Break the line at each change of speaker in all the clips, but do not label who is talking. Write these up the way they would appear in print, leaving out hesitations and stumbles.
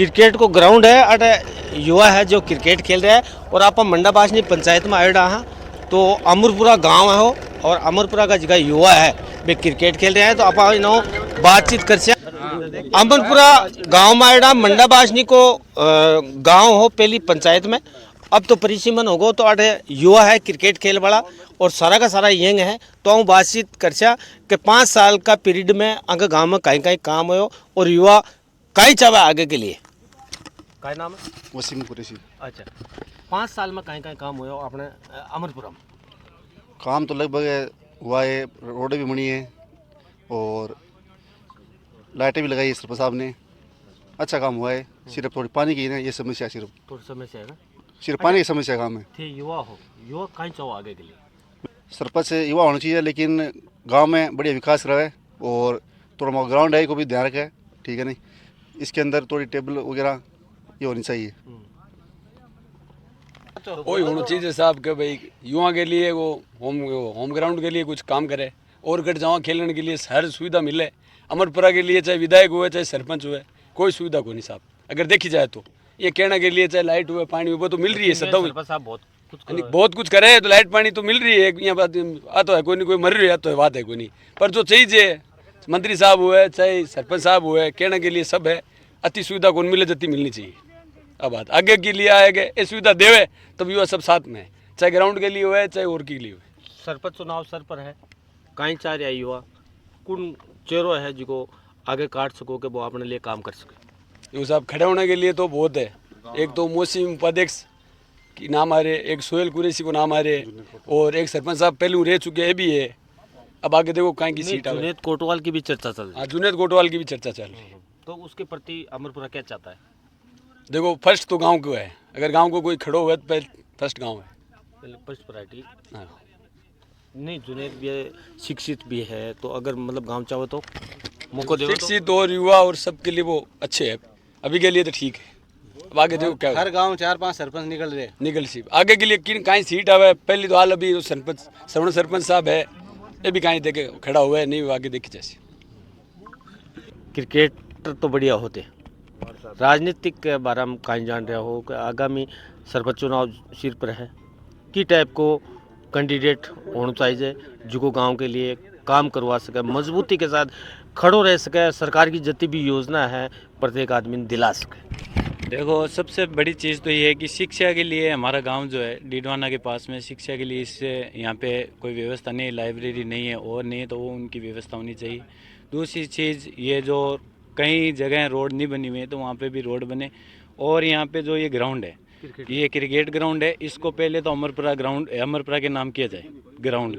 Cricket को ground है अटे युवा है जो क्रिकेट खेल रहा है और आप मंडा बासनी पंचायत में आए हाँ तो अमरपुरा गांव है हो और अमरपुरा का जगह युवा है वे क्रिकेट खेल रहे हैं तो आप इनो बातचीत कर से अमरपुरा गांव में आएड़ा मंडा बासनी को गांव हो पहली पंचायत में अब तो परिसीमन होगो तो अटे युवा है क्रिकेट खेल वाला और सारा का सारा यंग है तो हम बातचीत कर कि 5 साल का पीरियड में अगर गांव में कहीं कहीं काम हो और युवा कहीं चाहे आगे के लिए क्या नाम है
वसीम कुरैशी।
अच्छा 5 साल में कहीं कहीं काम हुआ अपने अमरपुरा में
काम तो लगभग हुआ है, रोडें भी बनी है और लाइटें भी लगाई है सरपंच साहब ने, अच्छा काम हुआ है। सिर्फ थोड़ी पानी की ना ये समस्या,
थोड़ी समस्या है ना,
सिर्फ पानी की समस्या काम है।
थे युवा हो, युवा कहीं चाहो आगे के लिए
सरपंच से युवा होना चाहिए लेकिन गांव में बढ़िया विकास रहा है और थोड़ा ग्राउंड है को भी ध्यान रखे, ठीक है नहीं, इसके अंदर थोड़ी टेबल वगैरह ये होनी चाहिए।
वही होना चाहिए साहब के भाई युवा के लिए वो होम ग्राउंड के लिए कुछ काम करे और गट जावा खेलने के लिए हर सुविधा मिले। अमरपुरा के लिए चाहे विधायक हुए चाहे सरपंच हुए कोई सुविधा को नहीं साहब, अगर देखी जाए तो ये कहना के लिए चाहे लाइट हुए पानी हुए वो तो मिल रही है सदा बहुत कुछ करे तो लाइट पानी तो मिल रही है, यहाँ बात आता है कोई नहीं कोई मर रही है तो बात है कोई नहीं, पर जो चाहिए मंत्री साहब हुए चाहे सरपंच साहब हुए कहने के लिए सब है, अति सुविधा कौन मिले जति मिलनी चाहिए। अब बात आगे के लिए आएगा ये सुविधा देवे तब युवा सब साथ में, चाहे ग्राउंड के लिए हुए चाहे और के लिए हुए।
सरपंच चुनाव सर पर है, कहीं चाह रहा युवा कौन चेहरो है जिसको आगे काट सको कि वो अपने लिए काम कर सके।
युवा साहब खड़े होने के लिए तो बहुत है, एक तो मोहसिन उपाध्यक्ष की नाम आ रहे, एक सोहेल कुरैशी को नाम आ रहे और एक सरपंच साहब पहले रह चुके हैं भी है। अब आगे देखो कहीं की सीट
जुनेद कोटवाल की भी चर्चा चल रही है।
जुनेद कोटवाल की भी चर्चा चल रही है,
तो उसके प्रति अमरपुरा क्या चाहता है?
देखो फर्स्ट तो गांव को है, अगर गांव को कोई खड़ो हुआ तो पहले फर्स्ट गांव है,
पहले फर्स्ट प्रायोरिटी।
हाँ।
नहीं जुनेद भी है, शिक्षित भी है, तो अगर मतलब गांव चाहो तो मौका दे।
शिक्षित और युवा और सबके लिए वो अच्छे है, अभी के लिए तो ठीक है। अब आगे देखो क्या
हर गांव 4-5 सरपंच निकल
सी आगे के लिए किन कहीं सीट आवे, पहली तो हाल अभी सरपंच श्रवण सरपंच साहब है ये भी कहीं देखे खड़ा हुआ है, नहीं आगे देखी जैसे।
क्रिकेटर तो बढ़िया होते, राजनीतिक के बारे में कहीं जान रहे हो कि आगामी सरपंच चुनाव सिर पर है, की टाइप को कैंडिडेट होना चाहिए जो गांव के लिए काम करवा सके, मजबूती के साथ खड़ो रह सके, सरकार की जितनी भी योजना है प्रत्येक आदमी दिला सके।
देखो सबसे बड़ी चीज़ तो ये है कि शिक्षा के लिए हमारा गांव जो है डीडवाना के पास में, शिक्षा के लिए इससे यहाँ पे कोई व्यवस्था नहीं, लाइब्रेरी नहीं है और नहीं तो वो उनकी व्यवस्था होनी चाहिए। दूसरी चीज़ ये जो कई जगह रोड नहीं बनी हुई है तो वहाँ पे भी रोड बने, और यहाँ पे जो ये ग्राउंड है ये क्रिकेट ग्राउंड है, इसको पहले तो अमरपुरा ग्राउंड अमरपुरा के नाम किया जाए ग्राउंड,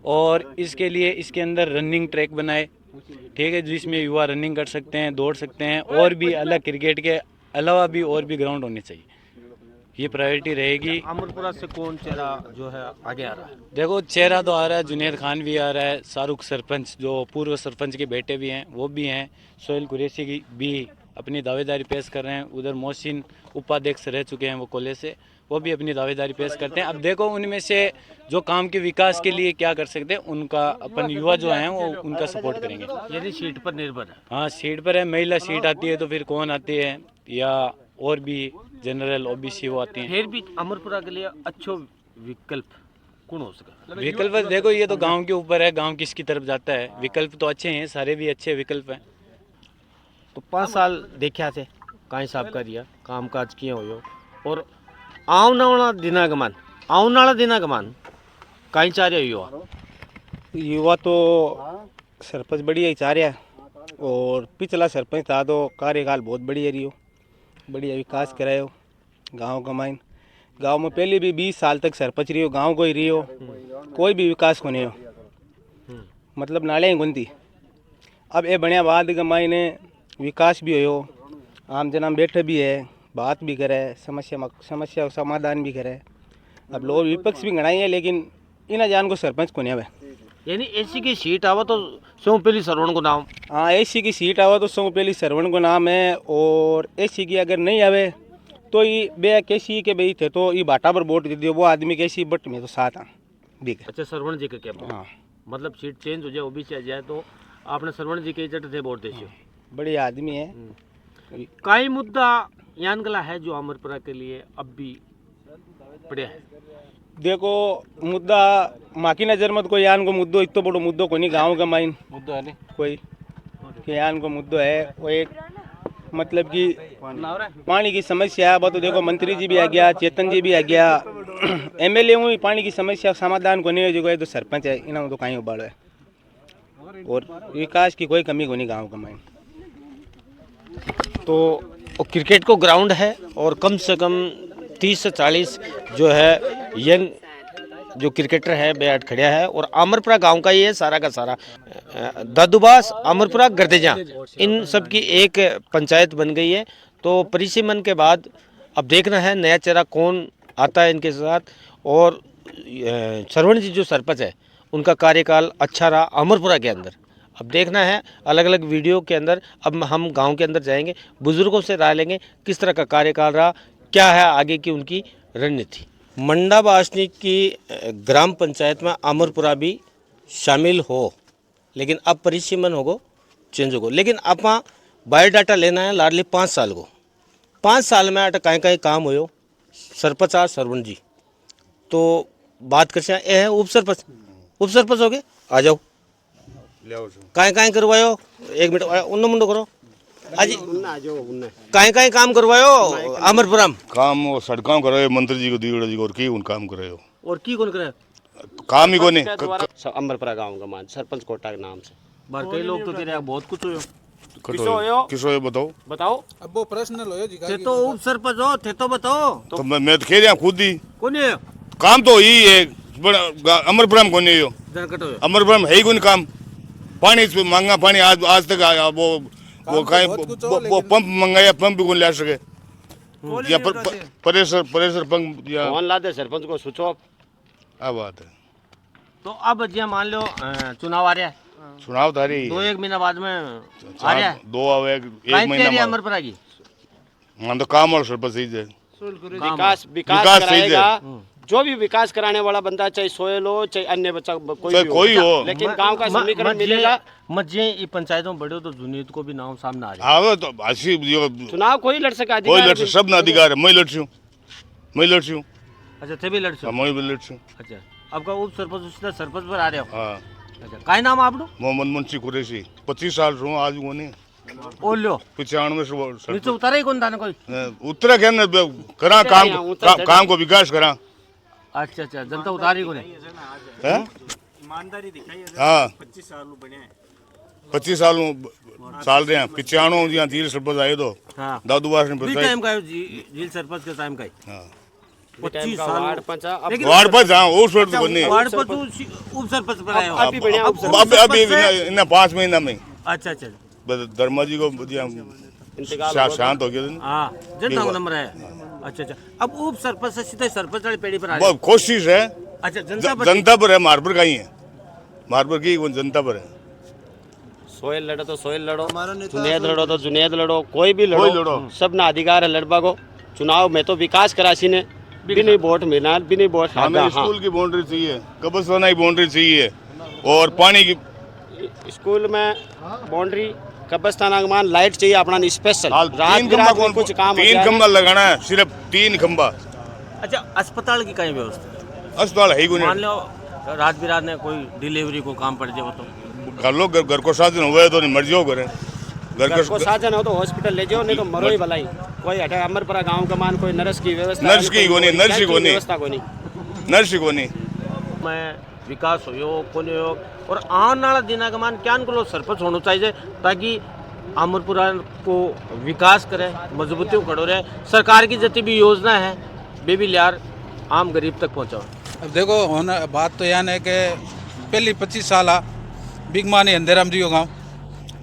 और इसके लिए इसके अंदर रनिंग ट्रैक बनाए, ठीक है, जिसमें युवा रनिंग कर सकते हैं, दौड़ सकते हैं, और भी अलग क्रिकेट के अलावा भी और भी ग्राउंड होने चाहिए, ये प्रायोरिटी रहेगी।
अमरपुरा से कौन चेहरा जो है आगे आ रहा है?
देखो चेहरा तो आ रहा है, जुनेद खान भी आ रहा है, शाहरुख सरपंच जो पूर्व सरपंच के बेटे भी हैं वो भी हैं, सोहेल कुरैशी की भी अपनी दावेदारी पेश कर रहे हैं, उधर मोहसिन उपाध्यक्ष रह चुके हैं वो कॉलेज से, वो भी अपनी दावेदारी पेश करते हैं। अब देखो उनमें से जो काम के विकास के लिए क्या कर सकते हैं उनका अपन युवा जो हैं वो उनका सपोर्ट करेंगे।
यदि सीट पर निर्भर है?
हाँ सीट पर है, महिला सीट आती है तो फिर कौन आती है या और भी जनरल ओबीसी वो आती हैं,
फिर भी अमरपुरा के लिए अच्छा विकल्प कौन हो सका?
विकल्प देखो ये तो गांव के ऊपर है, गांव किसकी तरफ जाता है, विकल्प तो अच्छे हैं, सारे भी अच्छे विकल्प हैं।
तो 5 साल देखा थे कहीं साहब का दिया काम काज किए हो और आने वाला दिनागमान कहीं चाह रहे
युवा तो सरपंच बढ़िया ही चाह रहा है और पिछला सरपंच था तो कार्यकाल बहुत बढ़िया रही हो, बढ़िया विकास करायो गांव का माइन। गांव में पहले भी 20 साल तक सरपंच रही हो, गांव को ही रही हो, कोई भी विकास को नहीं हो, मतलब नाले ही गुंती। अब ये बढ़िया बाद का मायने विकास भी हो, आम जना बैठे भी है, बात भी करे, समस्या समाधान भी करे। अब लोग विपक्ष भी गणाई है लेकिन इना जान को सरपंच को नहीं आवे।
यानी एसी की सीट आवा तो सौ पहली सरवण को नाम?
हाँ एसी की सीट आवा तो सौ पहली सरवण को नाम है, और एसी की अगर नहीं आवे तो ये बे कैसी के भाई थे तो ये बाटा पर वोट दे दियो, वो आदमी कैसी बट में तो साथ हाँ ठीक है।
अच्छा सरवण जी का क्या?
हाँ
मतलब सीट चेंज हो जाए ओबीसी आ जाए तो आपने सरवण जी के चट थे वोट देते?
बढ़िया आदमी है।
कई मुद्दा यानगला है जो अमरपुरा के लिए अब भी पड़े है।
देखो मुद्दा माकी नजर मत कोई यान को मुद्दो इतो बड़ो मुद्दो को नहीं गाँव का माइन
मुद्दा है नहीं
कोई कि यान को मुद्दो है वो एक मतलब कि पानी की समस्या है। वो तो देखो मंत्री जी भी आ गया, चेतन जी भी आ गया, एमएलए हुई पानी की समस्या समाधान को नहीं जो है तो सरपंच है इन्होंने तो कहीं उबाड़ो है और विकास की कोई कमी को नहीं गाँव का माइन।
तो क्रिकेट को ग्राउंड है और कम से कम 30 से 40 जो है यंग जो क्रिकेटर है बेहद खड़िया है और अमरपुरा गांव का ये सारा का सारा दादूबास अमरपुरा गर्देजा इन सब की एक पंचायत बन गई है। तो परिसीमन के बाद अब देखना है नया चेहरा कौन आता है इनके साथ और श्रवण जी जो सरपंच है उनका कार्यकाल अच्छा रहा अमरपुरा के अंदर। अब देखना है अलग अलग वीडियो के अंदर। अब हम गांव के अंदर जाएंगे, बुजुर्गों से राय लेंगे किस तरह का कार्यकाल रहा, क्या है आगे की उनकी रणनीति। मंडा बासनी की ग्राम पंचायत में अमरपुरा भी शामिल हो लेकिन अब परिसीमन होगो चेंज होगो। लेकिन आप बायोडाटा लेना है लाडली 5 साल को, 5 साल में अट कहीं कहीं काम हो सरपंच आ सरवण जी तो बात कर ये है उप सरपंच हो गए आ जाओ कहीं करवायो 1 मिनट उन्नो मुंडो करो आज कहीं काम करवायो अमरपुरा में
काम वो सड़कों करायो मंत्री जी को दीवड़ा जी को और की उन काम करायो
और की कौन करे
काम ही कोने
अमरपुरा गांव का मान सरपंच कोटा के नाम से बार कई लोग तो कह रहे बहुत कुछ हो
किसो ये बताओ
अब वो पर्सनल हो जी
थे तो उप सरपंच हो थे तो बताओ
तो मैं तो कह रहा खुद ही
कौन है
काम तो यही है अमरपुरा में कोने यो अमरपुरा में है ही कोई काम पानी महंगा पानी आज तक वो पंप मंगाया पंप भी कौन ला सके या प्रेशर पंप या
कौन ला दे सरपंच को स्विच ऑफ
आ बात है।
तो अब जी मान लो चुनाव आ रहा है
चुनाव थारी
2-1 महीना बाद में आ रहा है
2 आवे 1 महीना
अमरपुरा की
हाँ तो काम और सरपंच सही है
विकास
सही है
कराएगा जो भी विकास कराने वाला बंदा चाहे सोयल हो चाहे अन्य बच्चा
कोई हो
लेकिन गांव का समीकरण मिलेगा।
मजे ये पंचायतों में बड़े तो जुनीत को भी नाम सामने आ रहा है
आवे तो ऐसी
चुनाव कोई लड़ सका
कोई लड़ सब ना अधिकार है मैं लड़सी हूँ
अच्छा थे भी लड़से
मैं भी लड़सी हूँ।
अच्छा आपका उप सरपंच सरपंच पर आ रहे हो
हाँ
अच्छा काय नाम आपनो
मोहम्मद मुंशी कुरैशी 25 साल से हूँ आज वो नहीं
ओ लो
95 से
नीचे उतारा ही कौन था ना कोई
उत्तरा क्या ना करा काम को विकास करा
अच्छा जनता उतारी को नहीं
ईमानदारी दिखाई हाँ 25 साल साल रहे हैं 95 यहाँ जील सरपंच आए तो
हाँ
दादूबास ने
बताया टाइम का झील सरपंच के टाइम का
हाँ
25 साल
वार्ड पंच
वार्ड पर हाँ वो छोड़ तो नहीं
वार्ड पर तो उप सरपंच पर आए हो
अभी बढ़िया उप सरपंच
अभी इन 5 महीना में
अच्छा
धर्मा जी को शांत हो गया
हाँ जनता का नंबर है अच्छा अब उप सरपंच से सीधे सरपंच वाली पेड़ी पर आ
बहुत कोशिश है
अच्छा
जनता पर है मार्बर का ही है मार्बर की जनता पर है
सोयल लड़ो तो सोयल लड़ो जुनेद लड़ो तो जुनेद लड़ो कोई भी लड़ो सब ना अधिकार है लड़बा को चुनाव में तो विकास करासी ने बिना वोट मिलना बिना वोट
हमें स्कूल की बाउंड्री चाहिए कब्रिस्तान की बाउंड्री चाहिए और पानी की
स्कूल में बाउंड्री कब्रिस्तान मान लाइट चाहिए अपना स्पेशल कुछ काम
3 खंबा लगाना है सिर्फ 3 खंबा।
अच्छा अस्पताल की कहीं व्यवस्था
अस्पताल है ही
मान लो रात बिरात में कोई डिलीवरी को काम पड़ जाए तो
कर लो घर को साधन हुआ तो नहीं मर्जी हो करे
घर को साधन हो तो हॉस्पिटल ले जाओ नहीं तो मरो ही भलाई कोई हटे अमरपुरा गांव का मान कोई नर्स की व्यवस्था
नर्स को नहीं
मैं विकास हो कोने हो और आने वाला दिन का मान क्या को सरपंच होना चाहिए ताकि अमरपुरा को विकास करे मजबूती खड़ो रहे सरकार की जितनी भी योजना है वे भी लियार आम गरीब तक पहुँचाओ।
अब देखो होना बात तो यान है कि पहली 25 साल बिग मानी अंधेराम जी गाँव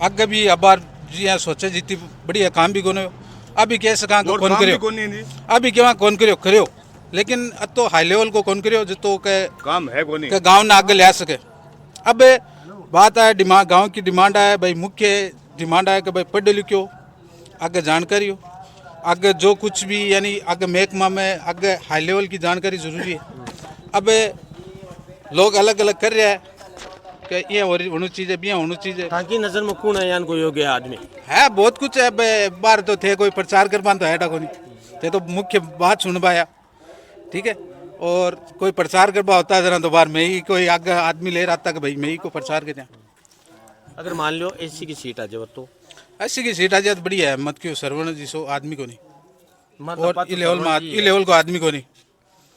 आगे भी अबार जी यहाँ सोचे जीती बढ़िया काम भी कोने अभी कैसे कहाँ कौन करो अभी क्या कौन करो लेकिन अब तो हाई लेवल को कौन करो जो तो के
काम है कोनी
के गांव ने आगे ले सके। अब बात है डिमांड गांव की डिमांड है भाई मुख्य डिमांड है कि भाई पढ़े लिखो आगे जानकारी हो आगे जो कुछ भी यानी आगे महकमा में आगे हाई लेवल की जानकारी जरूरी है। अब लोग अलग अलग कर रहे हैं कि ये होनी चीज़ है बिया होनी चीज़ है
ताकि नजर में कौन है यान कोई योग्य आदमी
है बहुत कुछ है बाहर तो थे कोई प्रचार कर पान तो है को नहीं थे तो मुख्य बात सुन पाया ठीक है और कोई प्रचार करवा होता है जरा तो बाहर में ही कोई आगे आदमी ले रहा था कि भाई मैं ही को प्रचार करें
अगर मान लो एसी की सीट आ जाए तो
ऐसी की सीट आ जाए तो बढ़िया है मत क्यों सर्वण जिसो आदमी को नहीं
मतलब
और ई लेवल को आदमी को नहीं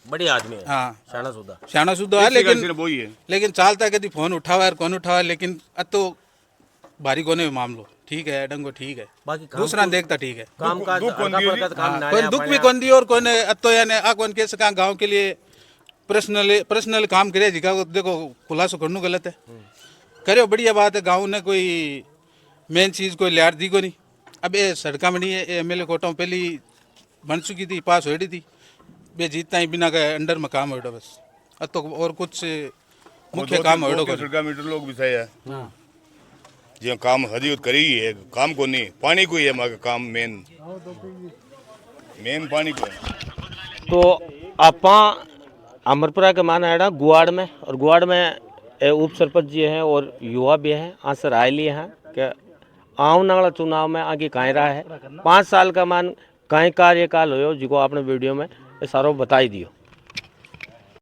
बढ़िया आदमी है
हाँ
शाना
सुधा है
वही है
लेकिन चालता कभी फोन उठावा और कौन उठावा लेकिन अब तो भारी कोने मामलो ठीक है डंगो ठीक है
बाकी
दूसरा देखता ठीक है
काम का
कोई दुख भी कौन दी और कोई तो यानी आ कौन कैसे कहा गाँव के लिए पर्सनल काम करे जिका देखो खुलासो करना गलत है करो बढ़िया बात है गाँव ने कोई मेन चीज़ कोई लियार दी को नहीं अब ये सड़का बनी है MLA कोटा पहली बन चुकी थी पास हो रही थी बे जीतना ही बिना के अंडर में काम हो बस अब तो और कुछ मुख्य काम हो
मीटर लोग भी सही है जो काम हदी करी है काम को नहीं पानी को ही है हमारा काम मेन पानी को है
तो आपा अमरपुरा के माना है गुआड़ में और गुआड़ में उप सरपंच जी हैं और युवा भी हैं आंसर राय लिए हैं कि आने वाला चुनाव में आगे काहे रहा है 5 साल का मान काहे कार्यकाल हो जिको आपने वीडियो में ये सारो बताई दियो।